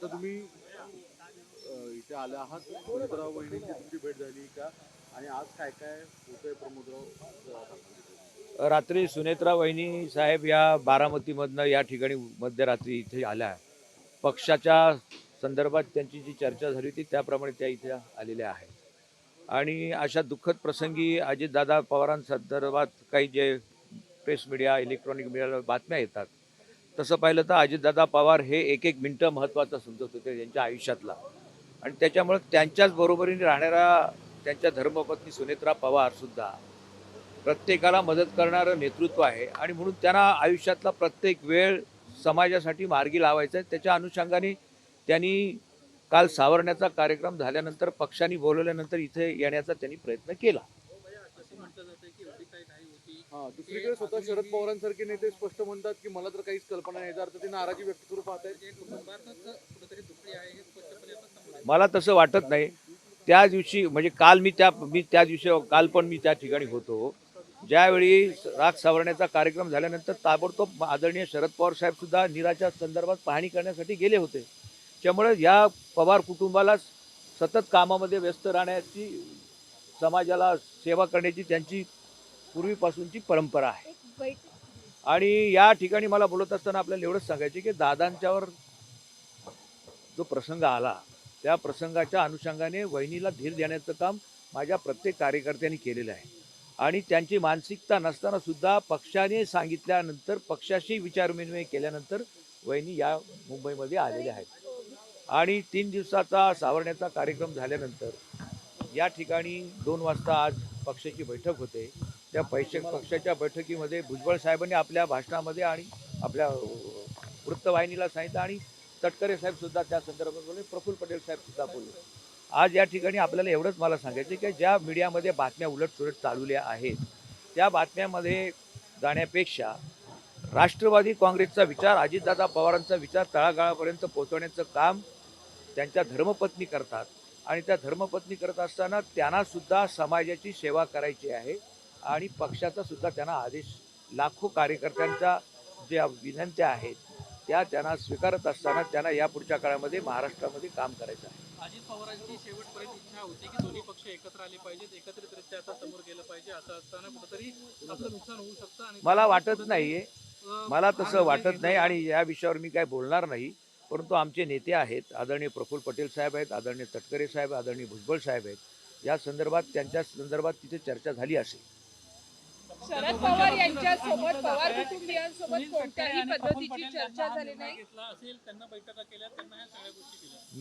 आता तुम्ही इथे आले आहात, प्रमोदराव वहिनींची तुमची भेट झाली का? आणि आज काय काय होतंय प्रमोदराव? रात्री सुनेत्रा वहिनी साहेब या बारामतीमधनं या ठिकाणी मध्यरात्री इथे आल्या. पक्षाच्या संदर्भात त्यांची जी चर्चा झाली होती त्याप्रमाणे त्या इथे आलेल्या आहेत. आणि अशा दुःखद प्रसंगी अजितदादा पवारांसंदर्भात काही जे प्रेस मीडिया इलेक्ट्रॉनिक मीडियाला बातम्या येतात, तसं पाहिलं तर अजितदादा पवार हे एक एक मिनटं महत्त्वाचं समजत होते त्यांच्या आयुष्यातला. आणि त्याच्यामुळे त्यांच्याच बरोबरीने राहणाऱ्या त्यांच्या धर्मपत्नी सुनेत्रा पवारसुद्धा प्रत्येकाला मदत करणारं नेतृत्व आहे. आणि म्हणून त्यांना आयुष्यातला प्रत्येक वेळ समाजासाठी मार्गी लावायचा आहे. त्याच्या अनुषंगाने त्यांनी काल सावरण्याचा कार्यक्रम झाल्यानंतर पक्षाने बोलवल्यानंतर इथे येण्याचा त्यांनी प्रयत्न केला. दुसरीकडे स्वतः शरद पवारांसारखे नेते स्पष्ट म्हणतात की मला तर काहीच कल्पना नाही, याचा ते नाराजी व्यक्त करू पाहत आहेत. मला तसं वाटत नाही. त्या दिवशी म्हणजे काल पण मी त्या ठिकाणी होतो. ज्यावेळी राग सावरण्याचा कार्यक्रम झाल्यानंतर ताबडतोब आदरणीय शरद पवार साहेब सुद्धा नीराच्या संदर्भात पाहणी करण्यासाठी गेले होते. त्यामुळे या पवार कुटुंबाला सतत कामामध्ये व्यस्त राहण्याची, समाजाला सेवा करण्याची त्यांची पूर्वीपासूनची परंपरा आहे. आणि या ठिकाणी मला बोलत असताना आपल्याला एवढंच सांगायचे की दादांच्यावर जो प्रसंग आला त्या प्रसंगाच्या अनुषंगाने वहिनीला धीर देण्याचं काम माझ्या प्रत्येक कार्यकर्त्यांनी केलेलं आहे. आणि त्यांची मानसिकता नसताना सुद्धा पक्षाने सांगितल्यानंतर, पक्षाशी विचारविनिमय केल्यानंतर वहिनी या मुंबईमध्ये आलेल्या आहेत. आणि 3 दिवसाचा सावरण्याचा कार्यक्रम झाल्यानंतर या ठिकाणी 2 वाजता आज पक्षाची बैठक होते. त्या पक्षाच्या बैठकीमध्ये भुजबळ साहेबांनी आपल्या भाषणामध्ये आणि आपल्या वृत्तवाहिनीला सांगितलं, आणि तटकरे साहेब सुद्धा त्या संदर्भात बोलले, प्रफुल्ल पटेल साहेब सुद्धा बोलले. आज या ठिकाणी आपल्याला एवढंच मला सांगायचं की ज्या मीडियामध्ये बातम्या उलटसुलट चालवल्या आहेत त्या बातम्यामध्ये जाण्यापेक्षा राष्ट्रवादी काँग्रेसचा विचार, अजितदादा पवारांचा विचार तळागाळापर्यंत पोहोचवण्याचं काम त्यांच्या धर्मपत्नी करतात. आणि त्या धर्मपत्नी करत असताना त्यांना सुद्धा समाजाची सेवा करायची आहे. आणि पक्षाचा सुद्धा त्यांना आदेश, लाखो कार्यकर्त्यांच्या ज्या विनंत्या आहेत त्या त्यांना स्वीकारत असताना त्यांना या पुढच्या काळामध्ये महाराष्ट्रामध्ये काम करायचं आहे. अजित पवारांची शेवटपर्यंत इच्छा होती की दोन्ही पक्ष एकत्र आले पाहिजेत, एकत्रितरित्या आता समोर गेलं पाहिजे. असं असताना कुठेतरी आपलं नुकसान होऊ शकतं. आणि मला वाटत नाहीये, मला तसं वाटत नाही. आणि या विषयावर मी काय बोलणार नाही. परंतु आमचे नेते आहेत, आदरणीय प्रफुल्ल पटेल साहेब आहेत, आदरणीय तटकरे साहेब, आदरणीय भुजबळ साहेब आहेत. या संदर्भात त्यांच्या संदर्भात तिथे चर्चा झाली असेल. शरद पवार यांच्यासोबत पवार कुटुंबियांसोबत कोणत्याही पद्धतीची चर्चा झाली नाही.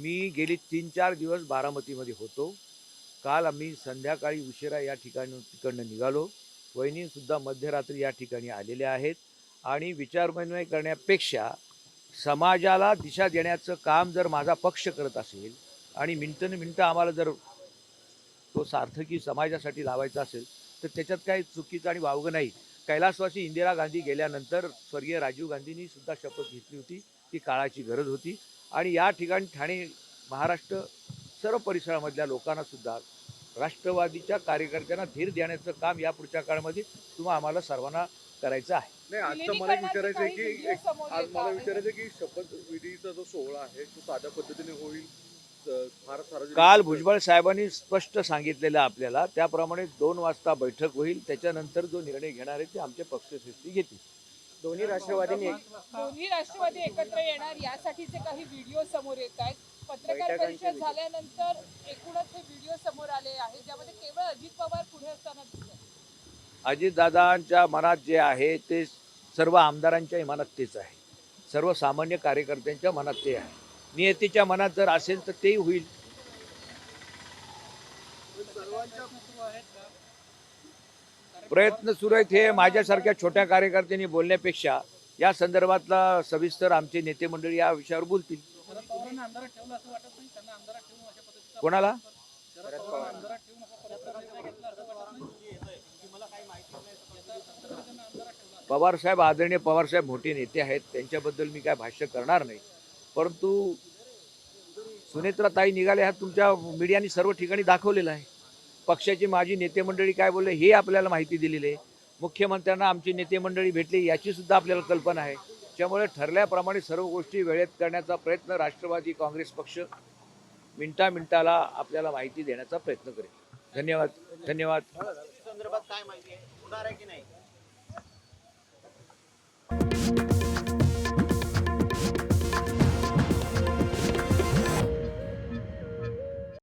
मी गेली 3-4 दिवस बारामतीमध्ये होतो. काल आम्ही संध्याकाळी उशिरा या तिकडनं निघालो. वहिनी सुद्धा मध्यरात्री या ठिकाणी आलेल्या आहेत. आणि विचारविनिमय करण्यापेक्षा समाजाला दिशा देण्याचं काम जर माझा पक्ष करत असेल आणि मिनटं आम्हाला जर तो सार्थकी समाजासाठी लावायचा असेल तर त्याच्यात काही चुकीचं आणि वावगं नाही. कैलासवासी इंदिरा गांधी गेल्यानंतर स्वर्गीय राजीव गांधींनी सुद्धा शपथ घेतली होती, ती काळाची गरज होती. आणि या ठिकाणी ठाणे, महाराष्ट्र सर्व परिसरामधल्या लोकांना सुद्धा राष्ट्रवादीच्या कार्यकर्त्यांना धीर देण्याचं काम या पुढच्या काळामध्ये आम्हाला सर्वांना करायचं आहे. नाही, आज मला विचारायचं आहे की शपथविधीचा जो सोहळा आहे तो साध्या पद्धतीने होईल, काल भुजबळ साहेबांनी स्पष्ट सांगितलेलं आपल्याला, त्याप्रमाणे 2 वाजता बैठक होईल. त्याच्यानंतर जो निर्णय घेणार आहे ते आमचे पक्षश्रेष्ठी घेतील. दोन्ही राष्ट्रवादी एकत्र येणार यासाठीचे काही व्हिडिओ समोर येत आहेत. पत्रकार परिषद झाल्यानंतर एकूणच हे व्हिडिओ समोर आले आहेत ज्यामध्ये केवळ अजित पवार पुढे असताना दिसतात. अजितदादांच्या मनात जे आहे ते सर्व आमदारांच्याही मनात तेच आहे, सर्वसामान्य कार्यकर्त्यांच्या मनात ते आहे. नियतीच्या मनात जर असेल तर तेही होईल. प्रयत्न सुरू आहेत. हे माझ्यासारख्या छोट्या कार्यकर्त्यांनी बोलण्यापेक्षा या संदर्भातला सविस्तर आमचे नेते मंडळी या विषयावर बोलतील. कोणाला? पवारसाहेब, आदरणीय पवारसाहेब मोठे नेते आहेत, त्यांच्याबद्दल मी काय भाष्य करणार नाही. परंतु सुनेत्राताई निघाले हा तुमच्या मीडियाने सर्व ठिकाणी दाखवलेलं आहे. पक्षाची माझी नेते मंडळी काय बोलले हे आपल्याला माहिती दिलेली आहे. मुख्यमंत्र्यांना आमची नेते मंडळी भेटली याची सुद्धा आपल्याला कल्पना आहे. त्यामुळे ठरल्याप्रमाणे सर्व गोष्टी वेळेत करण्याचा प्रयत्न राष्ट्रवादी काँग्रेस पक्ष मिनिटाला आपल्याला माहिती देण्याचा प्रयत्न करेल. धन्यवाद. संदर्भात काय माहिती आहे होणार आहे की नाही?